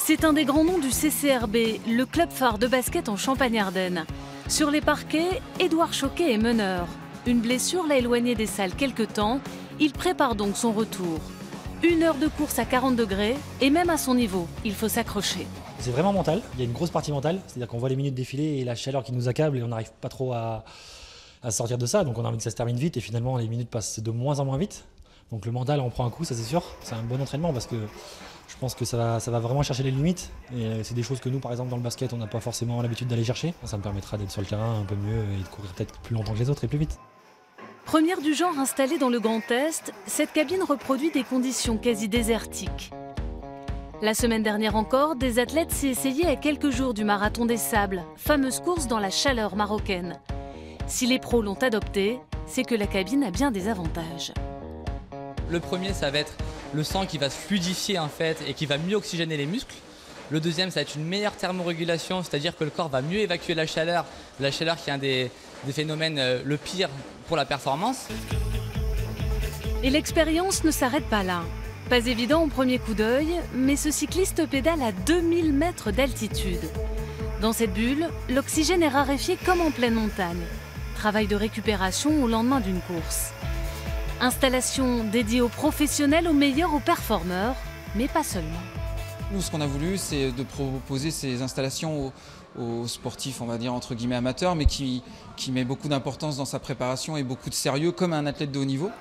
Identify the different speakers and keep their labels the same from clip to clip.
Speaker 1: C'est un des grands noms du CCRB, le club phare de basket en Champagne-Ardenne. Sur les parquets, Édouard Choquet est meneur. Une blessure l'a éloigné des salles quelque temps. Il prépare donc son retour. 1 heure de course à 40 degrés et même à son niveau, il faut s'accrocher.
Speaker 2: C'est vraiment mental, il y a une grosse partie mentale, c'est-à-dire qu'on voit les minutes défiler et la chaleur qui nous accable et on n'arrive pas trop à sortir de ça, donc on a envie que ça se termine vite et finalement les minutes passent de moins en moins vite. Donc le mental en prend un coup, ça c'est sûr, c'est un bon entraînement parce que je pense que ça va vraiment chercher les limites et c'est des choses que nous par exemple dans le basket on n'a pas forcément l'habitude d'aller chercher. Ça me permettra d'être sur le terrain un peu mieux et de courir peut-être plus longtemps que les autres et plus vite.
Speaker 1: Première du genre installée dans le Grand Est, cette cabine reproduit des conditions quasi désertiques. La semaine dernière encore, des athlètes s'y essayaient à quelques jours du Marathon des Sables, fameuse course dans la chaleur marocaine. Si les pros l'ont adoptée, c'est que la cabine a bien des avantages.
Speaker 3: Le premier, ça va être le sang qui va se fluidifier en fait et qui va mieux oxygéner les muscles. Le deuxième, ça va être une meilleure thermorégulation, c'est-à-dire que le corps va mieux évacuer la chaleur qui est un des phénomènes le pire pour la performance.
Speaker 1: Et l'expérience ne s'arrête pas là. Pas évident au premier coup d'œil, mais ce cycliste pédale à 2000 mètres d'altitude. Dans cette bulle, l'oxygène est raréfié comme en pleine montagne. Travail de récupération au lendemain d'une course. Installation dédiée aux professionnels, aux meilleurs, aux performeurs, mais pas seulement.
Speaker 4: Nous, ce qu'on a voulu, c'est de proposer ces installations aux sportifs, on va dire entre guillemets amateurs, mais qui met beaucoup d'importance dans sa préparation et beaucoup de sérieux, comme un athlète de haut niveau.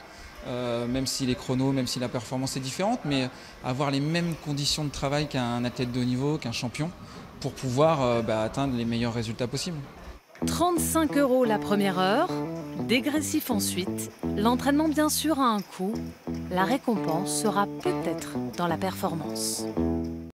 Speaker 4: Même si les chronos, même si la performance est différente, mais avoir les mêmes conditions de travail qu'un athlète de haut niveau, qu'un champion, pour pouvoir atteindre les meilleurs résultats possibles.
Speaker 1: 35 € la première heure, dégressif ensuite. L'entraînement bien sûr a un coût. La récompense sera peut-être dans la performance.